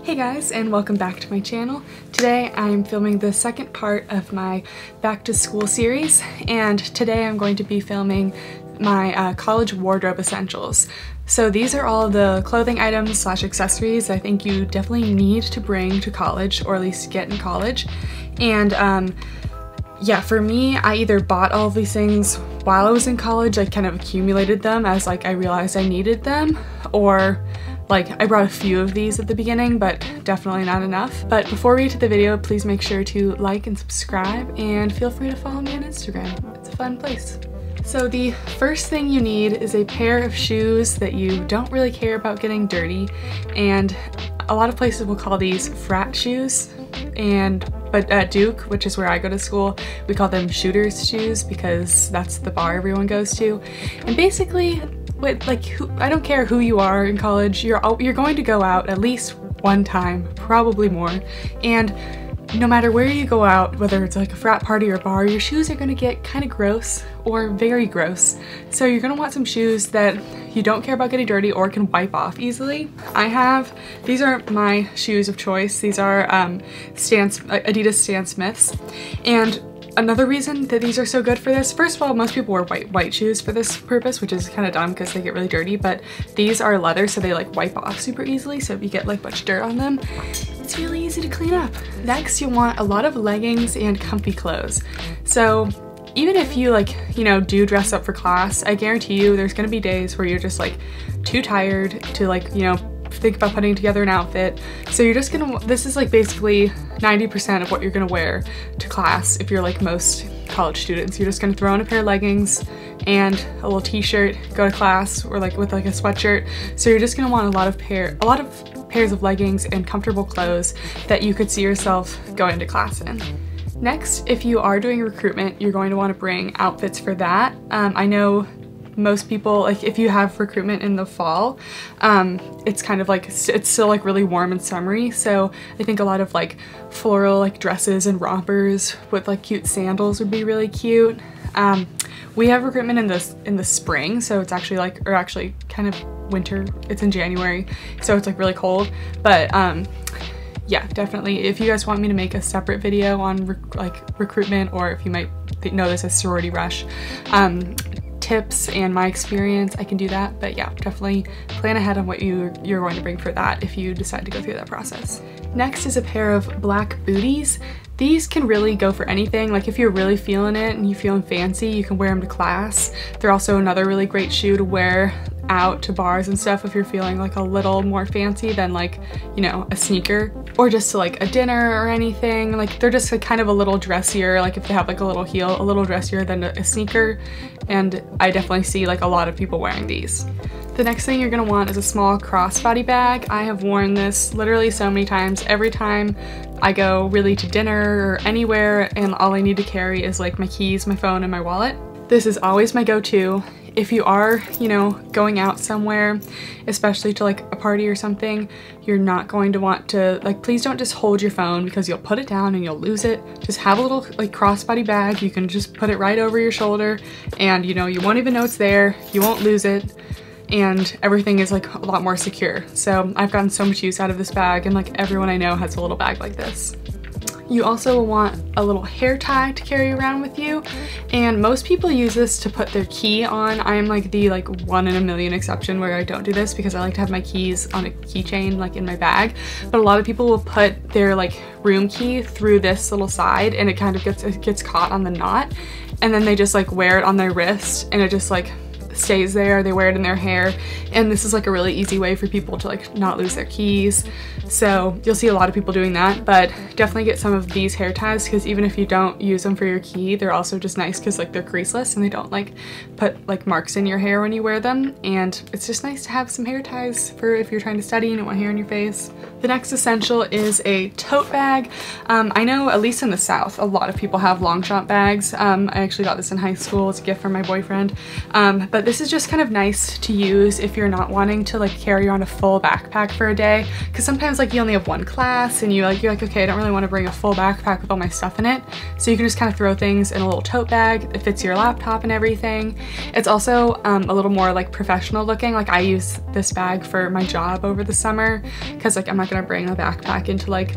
Hey guys, and welcome back to my channel. Today I'm filming the second part of my back to school series, and today I'm going to be filming my college wardrobe essentials. So these are all the clothing items / accessories I think you definitely need to bring to college, or at least get in college. And yeah, for me, I either bought all of these things while I was in college, I kind of accumulated them as like I realized I needed them, or like I brought a few of these at the beginning, but definitely not enough. But before we get to the video, please make sure to like and subscribe, and feel free to follow me on Instagram. It's a fun place. So the first thing you need is a pair of shoes that you don't really care about getting dirty, and a lot of places will call these FRAT shoes, but at Duke, which is where I go to school, we call them shooters shoes because that's the bar everyone goes to. And basically, I don't care who you are in college, you're going to go out at least one time, probably more, and no matter where you go out, whether it's like a frat party or bar, your shoes are going to get kind of gross or very gross. So you're going to want some shoes that you don't care about getting dirty or can wipe off easily. These are my shoes of choice. These are Adidas Stan Smiths. And another reason that these are so good for this, first of all, most people wear white shoes for this purpose, which is kind of dumb because they get really dirty, but these are leather, so they like wipe off super easily, so if you get like much dirt on them, it's really easy to clean up. Next, you want a lot of leggings and comfy clothes. So even if you do dress up for class, I guarantee you there's gonna be days where you're just like too tired to think about putting together an outfit. So you're just gonna, this is like basically 90% of what you're gonna wear to class if you're like most college students. You're just gonna throw on a pair of leggings and a little t-shirt, go to class, or like with like a sweatshirt. So you're just gonna want a lot of pairs of leggings and comfortable clothes that you could see yourself going to class in. Next, if you are doing recruitment, you're going to want to bring outfits for that. I know most people, like if you have recruitment in the fall, it's kind of like, it's still like really warm and summery, so I think a lot of like floral like dresses and rompers with like cute sandals would be really cute. We have recruitment in the spring, so it's actually kind of winter. It's in January, so it's like really cold, but yeah, definitely if you guys want me to make a separate video on recruitment, or if you might know this as sorority rush tips and my experience, I can do that. But yeah, definitely plan ahead on what you're going to bring for that if you decide to go through that process. Next is a pair of black booties. These can really go for anything. Like if you're really feeling it and you're feeling fancy, you can wear them to class. They're also another really great shoe to wear out to bars and stuff if you're feeling like a little more fancy than like, a sneaker, or just to like a dinner or anything. Like they're just like kind of a little dressier, like if they have like a little heel, a little dressier than a sneaker, and I definitely see like a lot of people wearing these. The next thing you're gonna want is a small crossbody bag. I have worn this literally so many times. Every time I go really to dinner or anywhere and all I need to carry is like my keys, my phone, and my wallet. This is always my go-to. If you are, going out somewhere, especially to like a party or something, you're not going to want to, please don't just hold your phone because you'll put it down and you'll lose it. Just have a little crossbody bag. You can just put it right over your shoulder, and you won't even know it's there. You won't lose it, and everything is like a lot more secure. So I've gotten so much use out of this bag, and like everyone I know has a little bag like this. You also want a little hair tie to carry around with you, and most people use this to put their key on. I am like the 1 in a million exception where I don't do this because I like to have my keys on a keychain in my bag, but a lot of people will put their room key through this little side, and it kind of gets caught on the knot, and then they just wear it on their wrist, and it just stays there. They wear it in their hair, and this is a really easy way for people to not lose their keys. So you'll see a lot of people doing that, but definitely get some of these hair ties, because even if you don't use them for your key, they're also just nice because they're creaseless and they don't put marks in your hair when you wear them, and it's just nice to have some hair ties for if you're trying to study and you don't want hair in your face. The next essential is a tote bag. I know at least in the South a lot of people have long shot bags. I actually got this in high school as a gift from my boyfriend, but this is just kind of nice to use if you're not wanting to carry around a full backpack for a day, because sometimes you only have one class and you're like, okay, I don't really want to bring a full backpack with all my stuff in it, so you can just kind of throw things in a little tote bag that fits your laptop and everything. It's also a little more professional looking. I use this bag for my job over the summer because I'm not not gonna bring a backpack into like,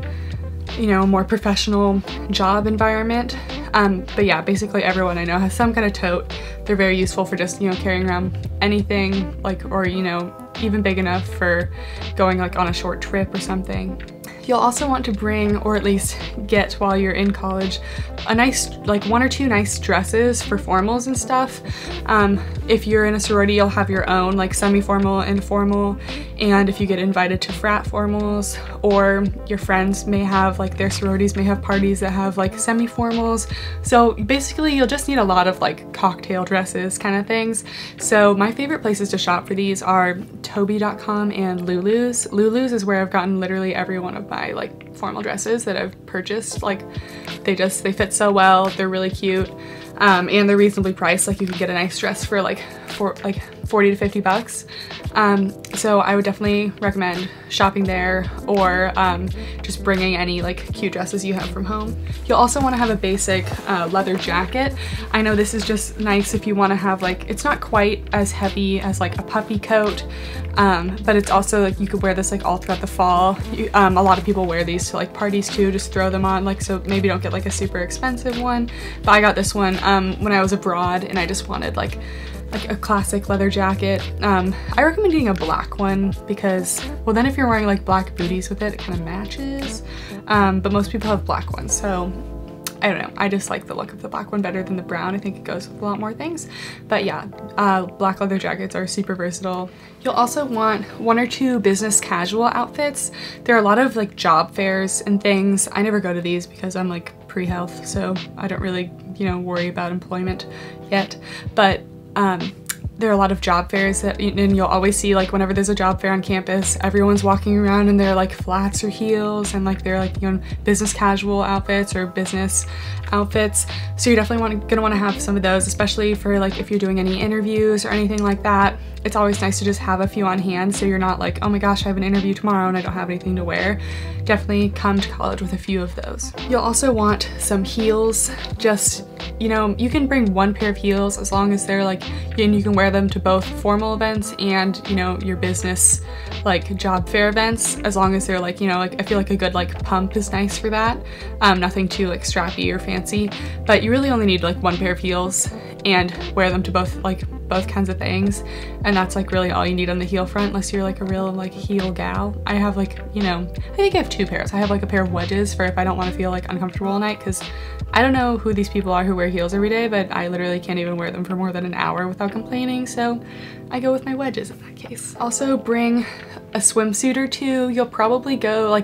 you know, a more professional job environment. But yeah, basically everyone I know has some kind of tote. They're very useful for just, you know, carrying around anything, like, or, you know, even big enough for going like on a short trip or something. You'll also want to bring, or at least get while you're in college, a nice, like 1 or 2 nice dresses for formals and stuff. If you're in a sorority, you'll have your own like semi-formal and formal, and if you get invited to frat formals, or your friends may have, like their sororities may have parties that have like semi-formals. So basically you'll just need a lot of like cocktail dresses kind of things. So my favorite places to shop for these are Toby.com and Lulu's. Lulu's is where I've gotten literally every one of my like formal dresses that I've purchased. Like they fit so well, they're really cute, and they're reasonably priced. Like you can get a nice dress for like 40 to 50 bucks. So I would definitely recommend shopping there, or just bringing any like cute dresses you have from home. You'll also want to have a basic leather jacket. I know this is just nice if you want to have like, it's not quite as heavy as like a puffy coat, but it's also like you could wear this like all throughout the fall. A lot of people wear these to like parties too, just throw them on, like, so maybe don't get like a super expensive one. But I got this one when I was abroad and I just wanted like a classic leather jacket. I recommend getting a black one because, well, then if you're wearing like black booties with it, it kind of matches. But most people have black ones, so I don't know. I just like the look of the black one better than the brown. I think it goes with a lot more things. But yeah, black leather jackets are super versatile. You'll also want 1 or 2 business casual outfits. There are a lot of like job fairs and things. I never go to these because I'm like pre-health, so I don't really, you know, worry about employment yet. But there are a lot of job fairs that, and you'll always see like whenever there's a job fair on campus, everyone's walking around in their like flats or heels and like they're like, you know, business casual outfits or business outfits. So you're definitely gonna want to have some of those, especially for like if you're doing any interviews or anything like that. It's always nice to just have a few on hand so you're not like, oh my gosh, I have an interview tomorrow and I don't have anything to wear. Definitely come to college with a few of those. You'll also want some heels. Just, you know, you can bring 1 pair of heels as long as they're like, and you can wear them to both formal events and, you know, your business like job fair events, as long as they're like, you know, like I feel like a good like pump is nice for that. Nothing too like strappy or fancy, but you really only need like 1 pair of heels and wear them to both kinds of things, and that's like really all you need on the heel front, unless you're like a real like heel gal. I have like, you know, I think I have 2 pairs. I have like a pair of wedges for if I don't want to feel like uncomfortable all night, because I don't know who these people are who wear heels every day, but I literally can't even wear them for more than an hour without complaining, so I go with my wedges in that case. Also bring a swimsuit or 2. You'll probably go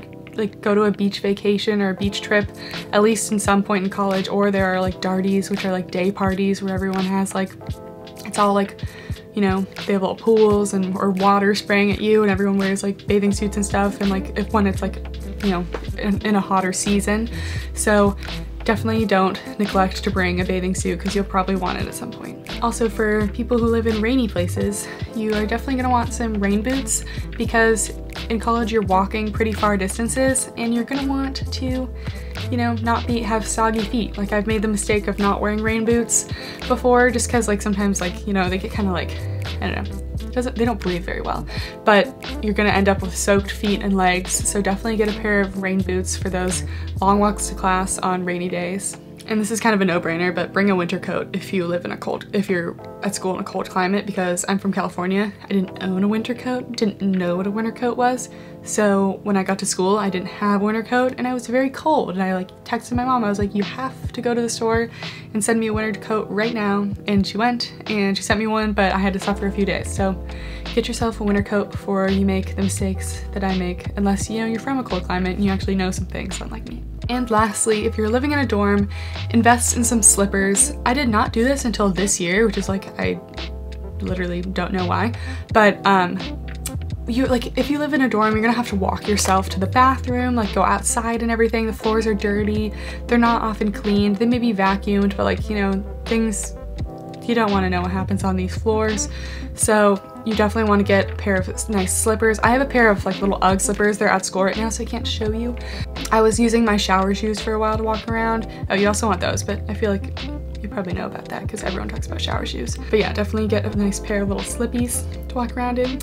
go to a beach vacation or a beach trip, at least in some point in college, or there are like darties, which are like day parties where everyone has like, it's all like, you know, they have little pools and or water spraying at you and everyone wears like bathing suits and stuff, and like when it's like, you know, in a hotter season. So definitely don't neglect to bring a bathing suit because you'll probably want it at some point. Also, for people who live in rainy places, you are definitely gonna want some rain boots, because in college you're walking pretty far distances and you're gonna want to, you know, not have soggy feet. Like I've made the mistake of not wearing rain boots before, just because like sometimes like, you know, they get kind of like, I don't know, they don't breathe very well, but you're gonna end up with soaked feet and legs. So definitely get a pair of rain boots for those long walks to class on rainy days. And this is kind of a no-brainer, but bring a winter coat if you live in if you're at school in a cold climate, because I'm from California. I didn't own a winter coat, didn't know what a winter coat was. So when I got to school, I didn't have a winter coat and I was very cold. And I like texted my mom, I was like, you have to go to the store and send me a winter coat right now. And she went and she sent me one, but I had to suffer a few days. So get yourself a winter coat before you make the mistakes that I make, unless, you know, you're from a cold climate and you actually know some things, unlike me. And lastly, if you're living in a dorm, invest in some slippers. I did not do this until this year, which is like, I literally don't know why, but if you live in a dorm, you're gonna have to walk yourself to the bathroom, like go outside and everything. The floors are dirty, they're not often cleaned, they may be vacuumed, but like, you know, things, you don't want to know what happens on these floors. So you definitely want to get a pair of nice slippers. I have a pair of like little Ugg slippers. They're at school right now, so I can't show you. I was using my shower shoes for a while to walk around. Oh, you also want those, but I feel like you probably know about that because everyone talks about shower shoes. But yeah, definitely get a nice pair of little slippies to walk around in.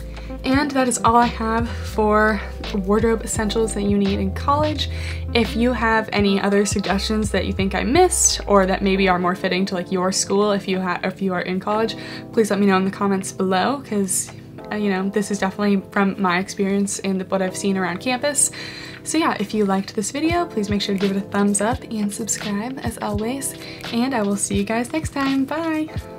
And that is all I have for wardrobe essentials that you need in college. If you have any other suggestions that you think I missed or that maybe are more fitting to like your school if you are in college, please let me know in the comments below, because you know, this is definitely from my experience and what I've seen around campus. So yeah, if you liked this video, please make sure to give it a thumbs up and subscribe as always, and I will see you guys next time. Bye!